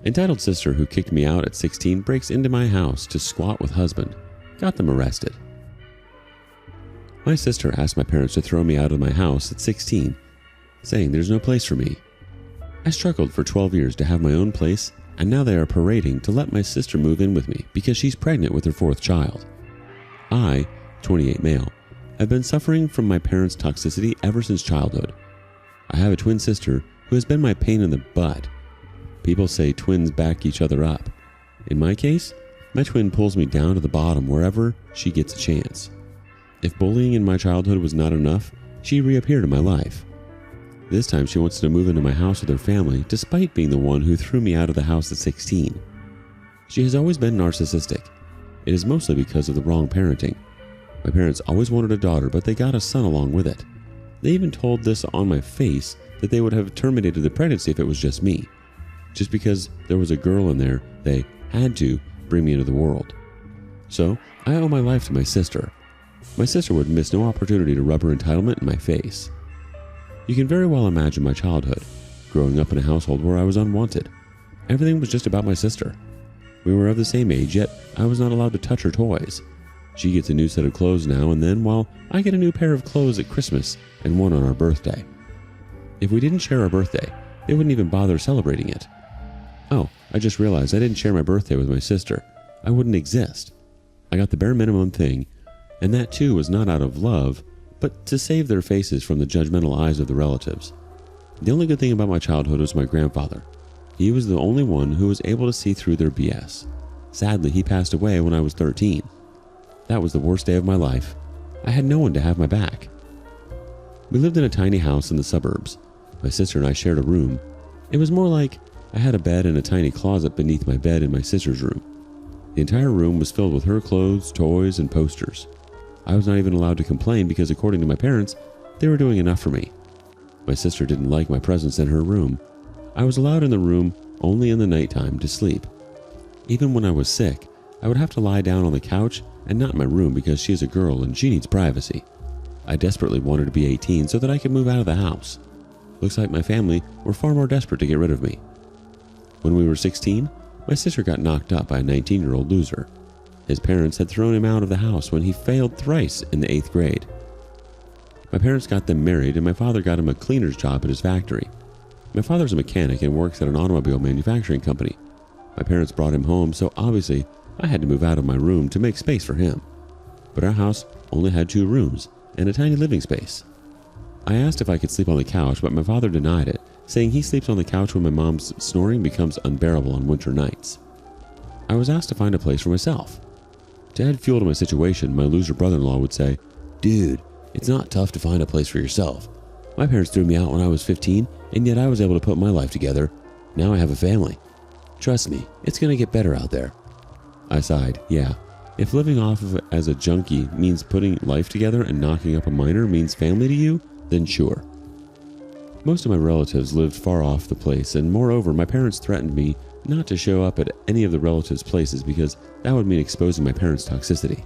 Entitled sister who kicked me out at 16 breaks into my house to squat with husband. Got them arrested. My sister asked my parents to throw me out of my house at 16, saying there's no place for me. I struggled for 12 years to have my own place, and now they are parading to let my sister move in with me because she's pregnant with her 4th child. I, 28 male, have been suffering from my parents' toxicity ever since childhood. I have a twin sister who has been my pain in the butt. People say twins back each other up. In my case, my twin pulls me down to the bottom wherever she gets a chance. If bullying in my childhood was not enough, she reappeared in my life. This time she wants to move into my house with her family despite being the one who threw me out of the house at 16. She has always been narcissistic. It is mostly because of the wrong parenting. My parents always wanted a daughter, but they got a son along with it. They even told this on my face that they would have terminated the pregnancy if it was just me. Just because there was a girl in there, they had to bring me into the world. So, I owe my life to my sister. My sister would miss no opportunity to rub her entitlement in my face. You can very well imagine my childhood, growing up in a household where I was unwanted. Everything was just about my sister. We were of the same age, yet I was not allowed to touch her toys. She gets a new set of clothes now and then, while I get a new pair of clothes at Christmas and one on our birthday. If we didn't share our birthday, they wouldn't even bother celebrating it. Oh, I just realized I didn't share my birthday with my sister. I wouldn't exist. I got the bare minimum thing, and that too was not out of love, but to save their faces from the judgmental eyes of the relatives. The only good thing about my childhood was my grandfather. He was the only one who was able to see through their BS. Sadly, he passed away when I was 13. That was the worst day of my life. I had no one to have my back. We lived in a tiny house in the suburbs. My sister and I shared a room. It was more like I had a bed and a tiny closet beneath my bed in my sister's room. The entire room was filled with her clothes, toys, and posters. I was not even allowed to complain because, according to my parents, they were doing enough for me. My sister didn't like my presence in her room. I was allowed in the room only in the nighttime to sleep. Even when I was sick, I would have to lie down on the couch and not in my room because she is a girl and she needs privacy. I desperately wanted to be 18 so that I could move out of the house. Looks like my family were far more desperate to get rid of me. When we were 16, my sister got knocked up by a 19-year-old loser. His parents had thrown him out of the house when he failed thrice in the 8th grade. My parents got them married and my father got him a cleaner's job at his factory. My father's a mechanic and works at an automobile manufacturing company. My parents brought him home, so obviously I had to move out of my room to make space for him. But our house only had 2 rooms and a tiny living space. I asked if I could sleep on the couch, but my father denied it, saying he sleeps on the couch when my mom's snoring becomes unbearable on winter nights. I was asked to find a place for myself. To add fuel to my situation, my loser brother-in-law would say, "Dude, it's not tough to find a place for yourself. My parents threw me out when I was 15, and yet I was able to put my life together. Now I have a family. Trust me, it's going to get better out there." I sighed. Yeah, if living off of it as a junkie means putting life together and knocking up a minor means family to you, then sure. Most of my relatives lived far off the place, and moreover, my parents threatened me not to show up at any of the relatives' places because that would mean exposing my parents' toxicity.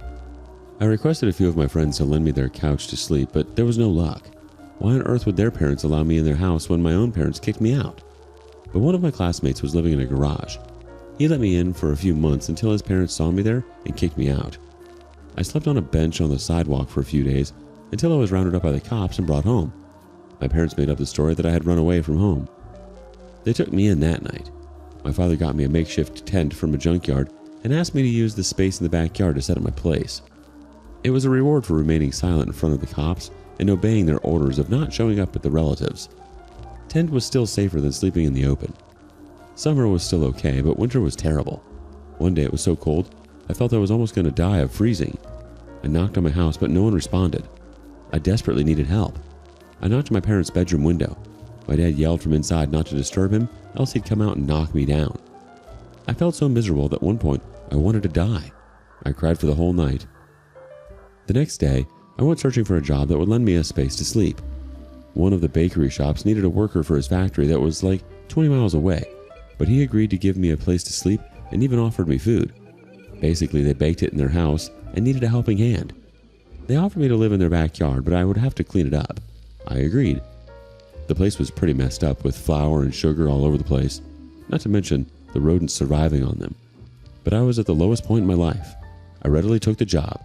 I requested a few of my friends to lend me their couch to sleep, but there was no luck. Why on earth would their parents allow me in their house when my own parents kicked me out? But one of my classmates was living in a garage. He let me in for a few months until his parents saw me there and kicked me out. I slept on a bench on the sidewalk for a few days until I was rounded up by the cops and brought home. My parents made up the story that I had run away from home. They took me in that night. My father got me a makeshift tent from a junkyard and asked me to use the space in the backyard to set up my place. It was a reward for remaining silent in front of the cops and obeying their orders of not showing up at the relatives. Tent was still safer than sleeping in the open. Summer was still okay, but winter was terrible. One day it was so cold, I felt I was almost going to die of freezing. I knocked on my house, but no one responded. I desperately needed help. I knocked on my parents' bedroom window. My dad yelled from inside not to disturb him, else he'd come out and knock me down. I felt so miserable that at one point I wanted to die. I cried for the whole night. The next day, I went searching for a job that would lend me a space to sleep. One of the bakery shops needed a worker for his factory that was like 20 miles away, but he agreed to give me a place to sleep and even offered me food. Basically, they baked it in their house and needed a helping hand. They offered me to live in their backyard, but I would have to clean it up. I agreed. The place was pretty messed up with flour and sugar all over the place. Not to mention, the rodents surviving on them. But I was at the lowest point in my life. I readily took the job.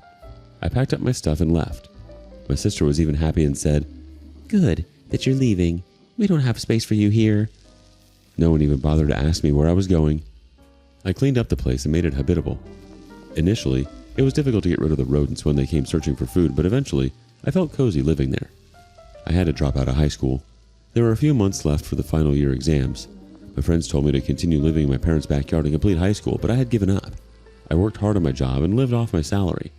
I packed up my stuff and left. My sister was even happy and said, "Good that you're leaving. We don't have space for you here." No one even bothered to ask me where I was going. I cleaned up the place and made it habitable. Initially, it was difficult to get rid of the rodents when they came searching for food, but eventually, I felt cozy living there. I had to drop out of high school. There were a few months left for the final year exams. My friends told me to continue living in my parents' backyard and complete high school, but I had given up. I worked hard on my job and lived off my salary.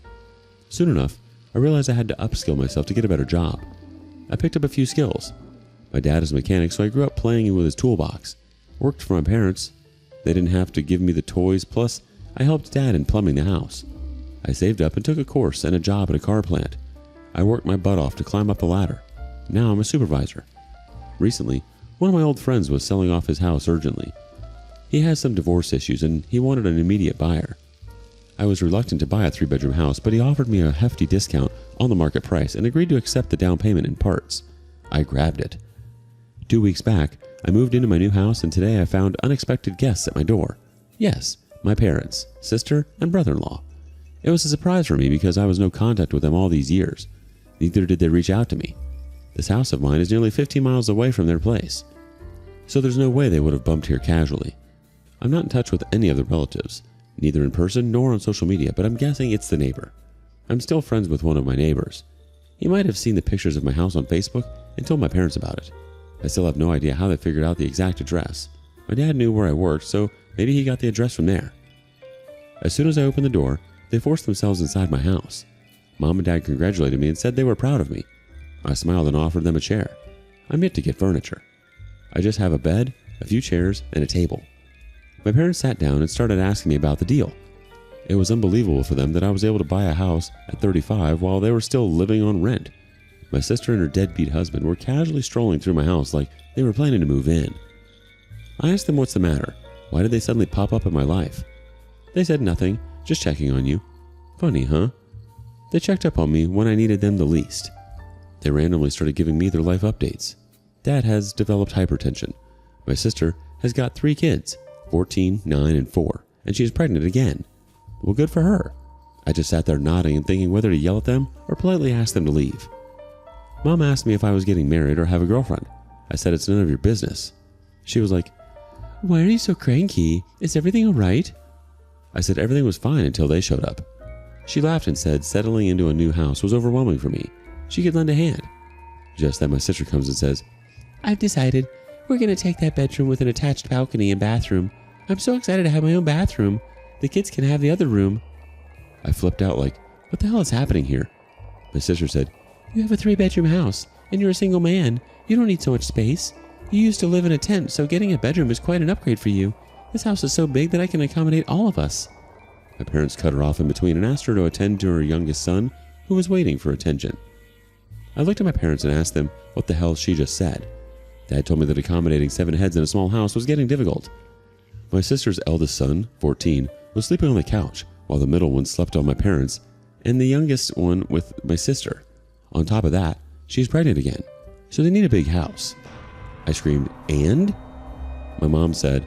Soon enough, I realized I had to upskill myself to get a better job. I picked up a few skills. My dad is a mechanic, so I grew up playing with his toolbox. Worked for my parents. They didn't have to give me the toys, plus I helped Dad in plumbing the house. I saved up and took a course and a job at a car plant. I worked my butt off to climb up the ladder. Now I'm a supervisor. Recently, one of my old friends was selling off his house urgently. He has some divorce issues and he wanted an immediate buyer. I was reluctant to buy a 3-bedroom house, but he offered me a hefty discount on the market price and agreed to accept the down payment in parts. I grabbed it. 2 weeks back, I moved into my new house and today I found unexpected guests at my door. Yes, my parents, sister, and brother-in-law. It was a surprise for me because I was no contact with them all these years. Neither did they reach out to me. This house of mine is nearly 15 miles away from their place, so there's no way they would have bumped here casually. I'm not in touch with any of the relatives, neither in person nor on social media, but I'm guessing it's the neighbor. I'm still friends with one of my neighbors. He might have seen the pictures of my house on Facebook and told my parents about it. I still have no idea how they figured out the exact address. My dad knew where I worked, so maybe he got the address from there. As soon as I opened the door, they forced themselves inside my house. Mom and Dad congratulated me and said they were proud of me. I smiled and offered them a chair. I'm yet to get furniture. I just have a bed, a few chairs, and a table. My parents sat down and started asking me about the deal. It was unbelievable for them that I was able to buy a house at 35 while they were still living on rent. My sister and her deadbeat husband were casually strolling through my house like they were planning to move in. I asked them what's the matter. Why did they suddenly pop up in my life? They said nothing, just checking on you. Funny, huh? They checked up on me when I needed them the least. They randomly started giving me their life updates. Dad has developed hypertension. My sister has got 3 kids, 14, 9, and 4, and she is pregnant again. Well, good for her. I just sat there nodding and thinking whether to yell at them or politely ask them to leave. Mom asked me if I was getting married or have a girlfriend. I said it's none of your business. She was like, "Why are you so cranky? Is everything all right?" I said everything was fine until they showed up. She laughed and said settling into a new house was overwhelming for me. She could lend a hand. Just then my sister comes and says, "I've decided we're going to take that bedroom with an attached balcony and bathroom. I'm so excited to have my own bathroom. The kids can have the other room." I flipped out like, what the hell is happening here? My sister said, "You have a 3-bedroom house and you're a single man. You don't need so much space. You used to live in a tent, so getting a bedroom is quite an upgrade for you. This house is so big that I can accommodate all of us." My parents cut her off in between and asked her to attend to her youngest son, who was waiting for attention. I looked at my parents and asked them what the hell she just said. Dad told me that accommodating 7 heads in a small house was getting difficult. My sister's eldest son, 14, was sleeping on the couch, while the middle one slept on my parents, and the youngest one with my sister. On top of that, she's pregnant again, so they need a big house. I screamed, "And?" My mom said,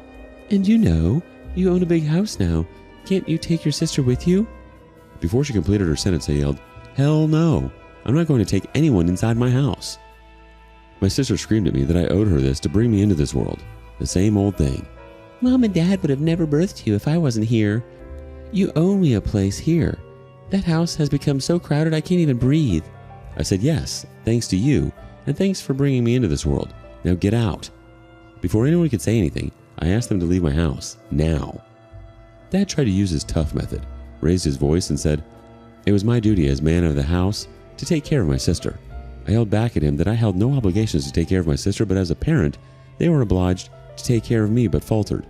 "And you own a big house now. Can't you take your sister with you?" Before she completed her sentence, I yelled, "Hell no! I'm not going to take anyone inside my house." My sister screamed at me that I owed her this to bring me into this world. The same old thing. "Mom and Dad would have never birthed you if I wasn't here. You owe me a place here. That house has become so crowded I can't even breathe." I said, "Yes, thanks to you, and thanks for bringing me into this world. Now get out." Before anyone could say anything, I asked them to leave my house, now. Dad tried to use his tough method, raised his voice and said, it was my duty as man of the house to take care of my sister. I yelled back at him that I held no obligations to take care of my sister, but as a parent, they were obliged to take care of me, but faltered.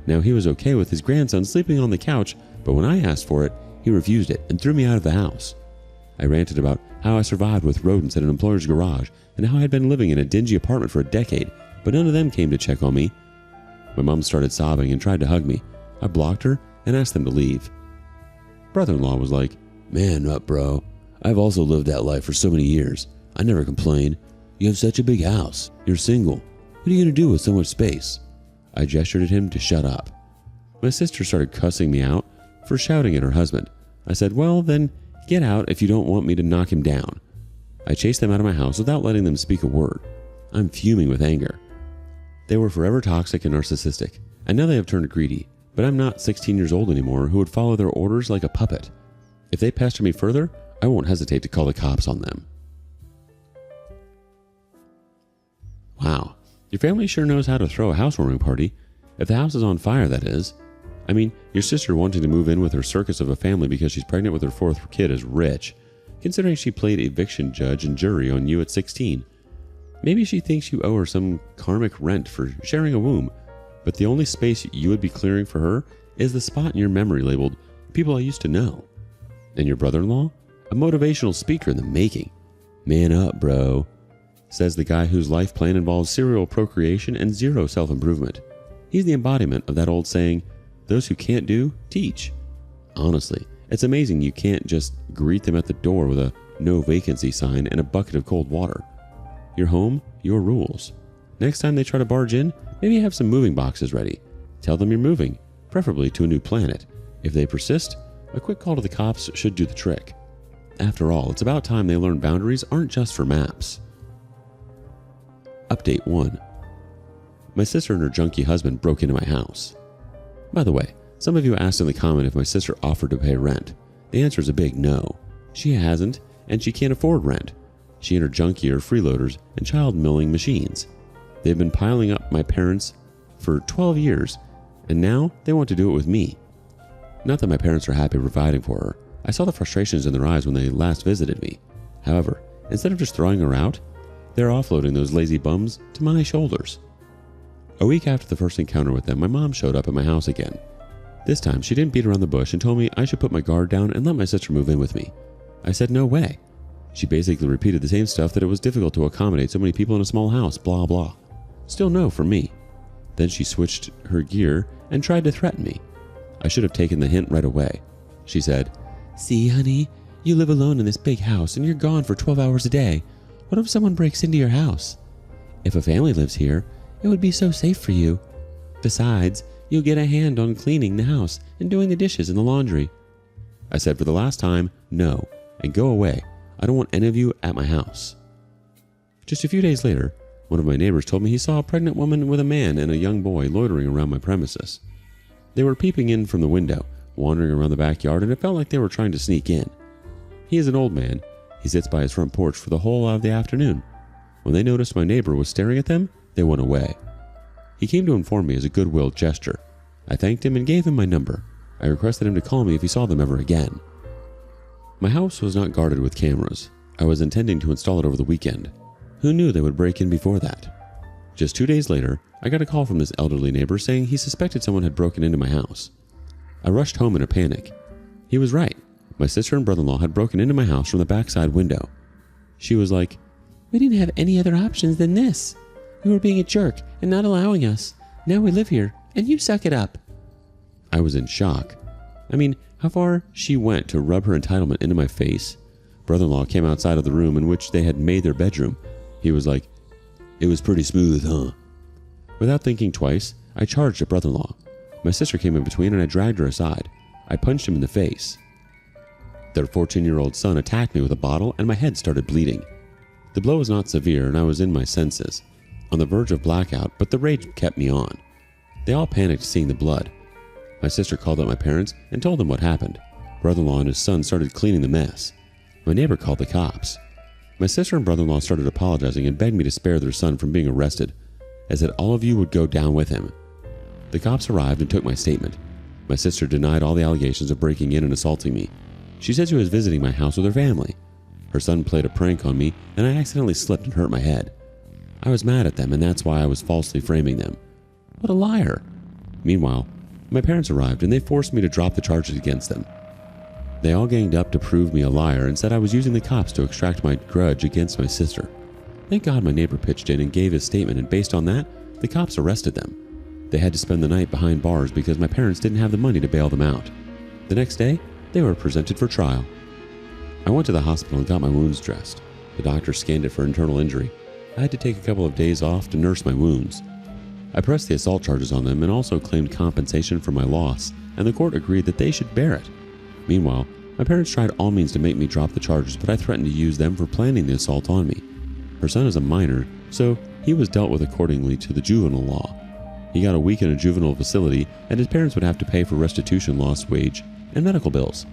Now he was okay with his grandson sleeping on the couch, but when I asked for it, he refused it and threw me out of the house. I ranted about how I survived with rodents at an employer's garage and how I had been living in a dingy apartment for a decade, but none of them came to check on me. My mom started sobbing and tried to hug me. I blocked her and asked them to leave. Brother-in-law was like, "Man up, bro. I've also lived that life for so many years. I never complain. You have such a big house. You're single. What are you going to do with so much space?" I gestured at him to shut up. My sister started cussing me out for shouting at her husband. I said, well, then get out if you don't want me to knock him down. I chased them out of my house without letting them speak a word. I'm fuming with anger. They were forever toxic and narcissistic, and now they have turned greedy, but I'm not 16 years old anymore who would follow their orders like a puppet. If they pester me further, I won't hesitate to call the cops on them. Wow, your family sure knows how to throw a housewarming party. If the house is on fire, that is. I mean, your sister wanting to move in with her circus of a family because she's pregnant with her 4th kid is rich, considering she played eviction judge and jury on you at 16. Maybe she thinks you owe her some karmic rent for sharing a womb, but the only space you would be clearing for her is the spot in your memory labeled people I used to know. And your brother-in-law? A motivational speaker in the making. Man up, bro, says the guy whose life plan involves serial procreation and zero self-improvement. He's the embodiment of that old saying, those who can't do, teach. Honestly, it's amazing you can't just greet them at the door with a no vacancy sign and a bucket of cold water. Your home, your rules. Next time they try to barge in, maybe have some moving boxes ready. Tell them you're moving, preferably to a new planet. If they persist, a quick call to the cops should do the trick. After all, it's about time they learn boundaries aren't just for maps. Update 1. My sister and her junkie husband broke into my house. By the way, some of you asked in the comment if my sister offered to pay rent. The answer is a big no. She hasn't, and she can't afford rent. She and her junkie are freeloaders and child milling machines. They've been piling up my parents for 12 years, and now they want to do it with me. Not that my parents are happy providing for her. I saw the frustrations in their eyes when they last visited me. However, instead of just throwing her out, they're offloading those lazy bums to my shoulders. A week after the first encounter with them, my mom showed up at my house again. This time, she didn't beat around the bush and told me I should put my guard down and let my sister move in with me. I said no way. She basically repeated the same stuff, that it was difficult to accommodate so many people in a small house, blah blah. Still no from me. Then she switched her gear and tried to threaten me. I should have taken the hint right away. She said, see honey, you live alone in this big house and you're gone for 12 hours a day. What if someone breaks into your house? If a family lives here, it would be so safe for you. Besides, you'll get a hand on cleaning the house and doing the dishes and the laundry. I said for the last time, no, and go away. I don't want any of you at my house. Just a few days later, one of my neighbors told me he saw a pregnant woman with a man and a young boy loitering around my premises. They were peeping in from the window, wandering around the backyard, and it felt like they were trying to sneak in. He is an old man. He sits by his front porch for the whole of the afternoon. When they noticed my neighbor was staring at them, they went away. He came to inform me as a goodwill gesture. I thanked him and gave him my number. I requested him to call me if he saw them ever again. My house was not guarded with cameras. I was intending to install it over the weekend. Who knew they would break in before that? Just 2 days later, I got a call from this elderly neighbor saying he suspected someone had broken into my house. I rushed home in a panic. He was right. My sister and brother-in-law had broken into my house from the backside window. She was like, we didn't have any other options than this. You were being a jerk and not allowing us. Now we live here, and you suck it up. I was in shock. I mean, how far she went to rub her entitlement into my face. Brother-in-law came outside of the room in which they had made their bedroom. He was like, it was pretty smooth, huh? Without thinking twice, I charged at brother-in-law. My sister came in between and I dragged her aside. I punched him in the face. Their 14-year-old son attacked me with a bottle and my head started bleeding. The blow was not severe and I was in my senses, on the verge of blackout, but the rage kept me on. They all panicked seeing the blood. My sister called out my parents and told them what happened. Brother-in-law and his son started cleaning the mess. My neighbor called the cops. My sister and brother-in-law started apologizing and begged me to spare their son from being arrested, as that all of you would go down with him. The cops arrived and took my statement. My sister denied all the allegations of breaking in and assaulting me. She said she was visiting my house with her family. Her son played a prank on me and I accidentally slipped and hurt my head. I was mad at them and that's why I was falsely framing them. What a liar. Meanwhile, my parents arrived and they forced me to drop the charges against them. They all ganged up to prove me a liar and said I was using the cops to extract my grudge against my sister. Thank God my neighbor pitched in and gave his statement, and based on that, the cops arrested them. They had to spend the night behind bars because my parents didn't have the money to bail them out. The next day, they were presented for trial. I went to the hospital and got my wounds dressed. The doctor scanned it for internal injury. I had to take a couple of days off to nurse my wounds. I pressed the assault charges on them and also claimed compensation for my loss, and the court agreed that they should bear it. Meanwhile, my parents tried all means to make me drop the charges, but I threatened to use them for planning the assault on me. Her son is a minor, so he was dealt with accordingly to the juvenile law. He got a week in a juvenile facility, and his parents would have to pay for restitution, lost wage, and medical bills.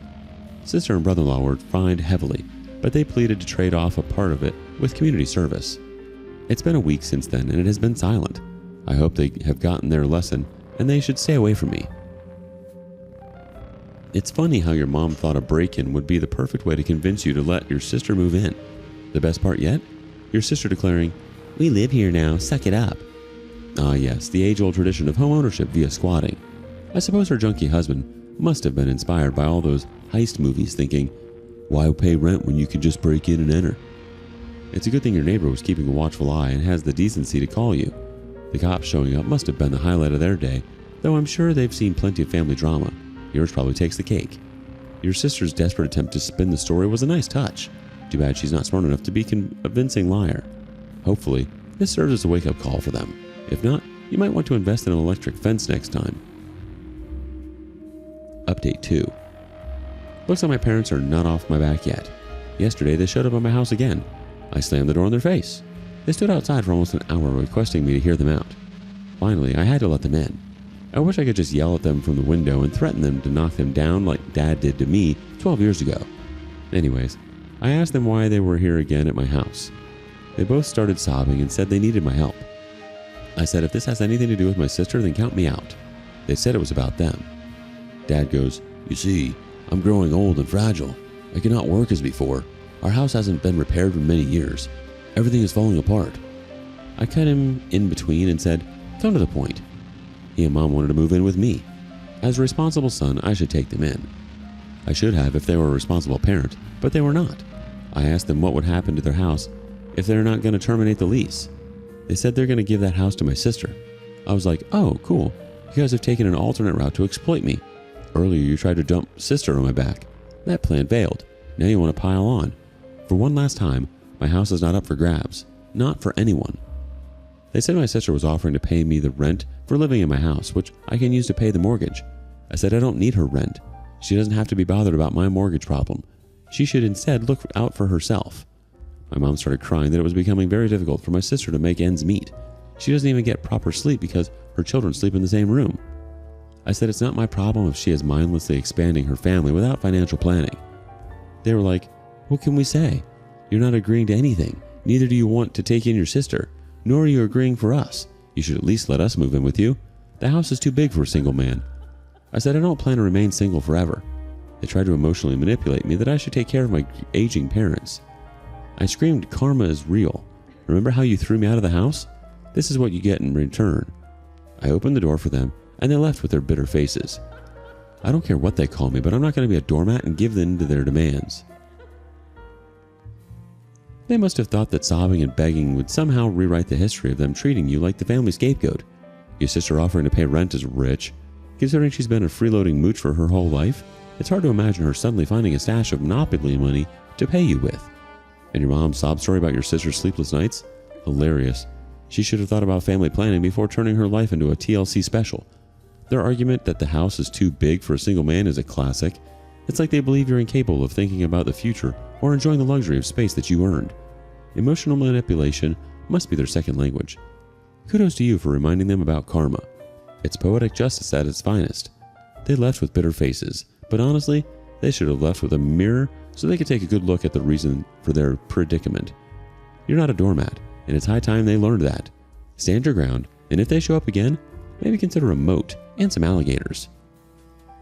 Sister and brother-in-law were fined heavily, but they pleaded to trade off a part of it with community service. It's been a week since then, and it has been silent. I hope they have gotten their lesson, and they should stay away from me. It's funny how your mom thought a break-in would be the perfect way to convince you to let your sister move in. The best part yet? Your sister declaring, "We live here now, suck it up." Ah yes, the age-old tradition of home ownership via squatting. I suppose her junkie husband must have been inspired by all those heist movies, thinking, why pay rent when you can just break in and enter? It's a good thing your neighbor was keeping a watchful eye and has the decency to call you. The cops showing up must have been the highlight of their day, though I'm sure they've seen plenty of family drama. Yours probably takes the cake. Your sister's desperate attempt to spin the story was a nice touch. Too bad she's not smart enough to be a convincing liar. Hopefully, this serves as a wake-up call for them. If not, you might want to invest in an electric fence next time. Update 2. Looks like my parents are not off my back yet. Yesterday, they showed up at my house again. I slammed the door in their face. They stood outside for almost an hour requesting me to hear them out. Finally, I had to let them in. I wish I could just yell at them from the window and threaten them to knock them down like Dad did to me 12 years ago. Anyways, I asked them why they were here again at my house. They both started sobbing and said they needed my help. I said if this has anything to do with my sister, then count me out. They said it was about them. Dad goes, "You see, I'm growing old and fragile. I cannot work as before. Our house hasn't been repaired for many years. Everything is falling apart." I cut him in between and said, "Come to the point." He and Mom wanted to move in with me. As a responsible son, I should take them in. I should have if they were a responsible parent, but they were not. I asked them what would happen to their house if they're not going to terminate the lease. They said they're going to give that house to my sister. I was like, oh, cool. You guys have taken an alternate route to exploit me. Earlier you tried to dump sister on my back. That plan failed. Now you want to pile on. For one last time, my house is not up for grabs. Not for anyone. They said my sister was offering to pay me the rent for living in my house, which I can use to pay the mortgage. I said I don't need her rent. She doesn't have to be bothered about my mortgage problem. She should instead look out for herself. My mom started crying that it was becoming very difficult for my sister to make ends meet. She doesn't even get proper sleep because her children sleep in the same room. I said it's not my problem if she is mindlessly expanding her family without financial planning. They were like, what can we say? You're not agreeing to anything. Neither do you want to take in your sister, nor are you agreeing for us. You should at least let us move in with you. The house is too big for a single man. I said I don't plan to remain single forever. They tried to emotionally manipulate me that I should take care of my aging parents. I screamed, karma is real. Remember how you threw me out of the house? This is what you get in return. I opened the door for them, and they left with their bitter faces. I don't care what they call me, but I'm not going to be a doormat and give in to their demands. They must have thought that sobbing and begging would somehow rewrite the history of them treating you like the family scapegoat. Your sister offering to pay rent is rich. Considering she's been a freeloading mooch for her whole life, it's hard to imagine her suddenly finding a stash of Monopoly money to pay you with. And your mom's sob story about your sister's sleepless nights? Hilarious. She should have thought about family planning before turning her life into a TLC special. Their argument that the house is too big for a single man is a classic. It's like they believe you're incapable of thinking about the future or enjoying the luxury of space that you earned. Emotional manipulation must be their second language. Kudos to you for reminding them about karma. It's poetic justice at its finest. They left with bitter faces, but honestly, they should have left with a mirror so they could take a good look at the reason for their predicament. You're not a doormat, and it's high time they learned that. Stand your ground, and if they show up again, maybe consider a moat and some alligators.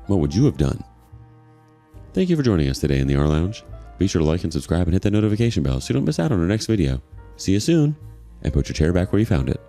What would you have done? Thank you for joining us today in the R Lounge. Be sure to like and subscribe and hit that notification bell so you don't miss out on our next video. See you soon, and put your chair back where you found it.